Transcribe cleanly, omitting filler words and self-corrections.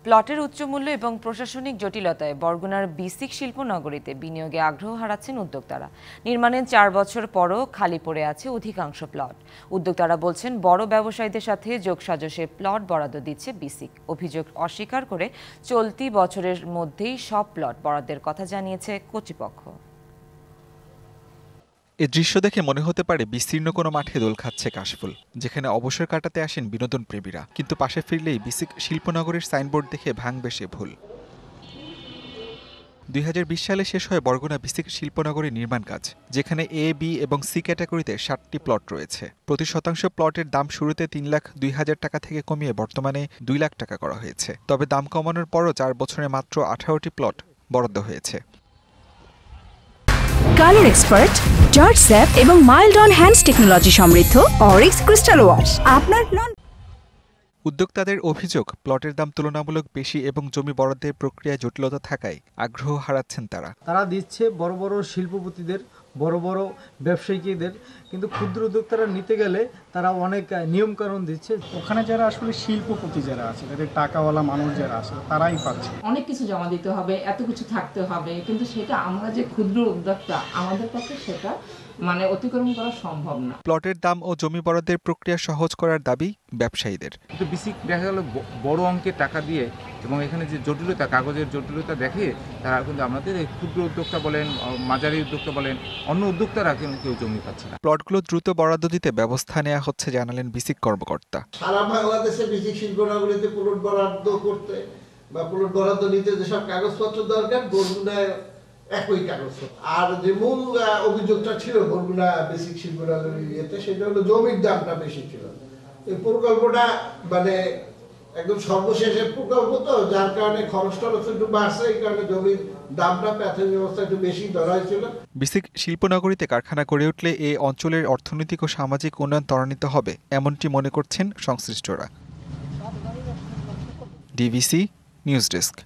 প্লটের উচ্চমূল্য এবং প্রশাসনিক জটিলতায় বরগুনার বিসিক শিল্পনগরীতে বিনিয়োগে আগ্রহ হারাচ্ছেন উদ্যোক্তারা। নির্মাণের 4 বছর পরও খালি পড়ে আছে অধিকাংশ প্লট। উদ্যোক্তারা বলছেন, বড় ব্যবসায়ীদের সাথে যোগসাজশে প্লট বরাদ্দ দিচ্ছে বিসিক। অভিযোগ অস্বীকার করে চলতি বছরের মধ্যেই সব প্লট বরাদ্দের কথা জানিয়েছে কর্তৃপক্ষ। এ দৃশ্য দেখে মনে হতে পারে বিস্তীর্ণ কোনো মাঠে দোল খাচ্ছে কাশফুল, যেখানে অবসর কাটাতে আসেন বিনোদন প্রেমীরা। কিন্তু পাশে ফিরলেই বিসিক শিল্পনগরের সাইনবোর্ড দেখে ভাঙবে সে ভুল। 2020 সালে শেষ হয় বরগুনা বিসিক শিল্পনগরের নির্মাণ কাজ, যেখানে এ, বি এবং সি ক্যাটাগরিতে 7টি প্লট রয়েছে। প্রতি শতাংশ প্লটের দাম শুরুতে 3,02,000 টাকা থেকে কমিয়ে বর্তমানে 2 লাখ টাকা করা হয়েছে। তবে দাম কমানোর পরও 4 বছরে মাত্র 18টি প্লট বরাদ্দ হয়েছে। কালার এক্সপার্ট, জর্জ স্যাপ এবং মাইল্ড অন হ্যান্ডস টেকনোলজি সমৃদ্ধ অরিক্স ক্রিস্টাল ওয়াশ আপনার উদ্যোক্তাদের অভিযোগ, প্লটের দাম তুলনামূলক বেশি এবং জমি বরাদ্দের প্রক্রিয়ায় জটিলতা থাকায় আগ্রহ হারাচ্ছেন তারা। তারা দিচ্ছে বড় বড় শিল্পপতিদের, বড় বড় ব্যবসায়ীদের, কিন্তু ক্ষুদ্র উদ্যোক্তারা নিতে গেলে তারা অনেক নিয়মকানুন দিচ্ছে। ওখানে যারা আসলে শিল্পপতি যারা আছে, তাদের টাকাওয়ালা মানুষ যারা আছে, তারাই পাচ্ছে। অনেক কিছু জমা দিতে হবে, এত কিছু থাকতে হবে, কিন্তু সেটা আমরা যে ক্ষুদ্র উদ্যোক্তা, আমাদের পক্ষে সেটা অতিক্রম করা সম্ভব না। প্লটের দাম ও জমি বরাদ্দের প্রক্রিয়া সহজ করার দাবি ব্যবসায়ীদের। কিন্তু বিসিক দেখা গেল বড় অঙ্কের টাকা দিয়ে এবং এখানে যে জটিলতা, কাগজের জটিলতা দেখে তারা কিন্তু আমাদের এই ক্ষুদ্র উদ্যোক্তা বলেন, মাঝারি উদ্যোক্তা বলেন, অন্য উদ্যোক্তারা কিন্তু কেউ জমি পাচ্ছে না। প্লটগুলো দ্রুত বরাদ্দ দিতে ব্যবস্থা নেওয়া হচ্ছে জানালেন বিসিক কর্মকর্তা। সারা বাংলাদেশে বিসিক শিল্পনগরীতে প্লট বরাদ্দ করতে বা প্লট বরাদ্দ নিতে যেসব কাগজপত্র দরকার, বরগুনায় একই কাগজপত্র। আর যে মূল অভিযোগটা ছিল বরগুনা বিসিক শিল্পনগরীর ইয়েতে, সেটা হলো জমির দামটা বেশি ছিল। এই প্রকল্পটা একদম সর্বশেষের প্রকল্প, তো যার কারণে খরচটা একটু বাড়ছে, এই কারণে জমির দামটা প্রাথমিক অবস্থা একটু বেশি ধরা হয়েছিল। বিসিক শিল্পনগরীতে কারখানা গড়ে উঠলে এ অঞ্চলের অর্থনৈতিক ও সামাজিক উন্নয়ন ত্বরান্বিত হবে, এমনটি মনে করছেন সংশ্লিষ্টরা। DVC news desk.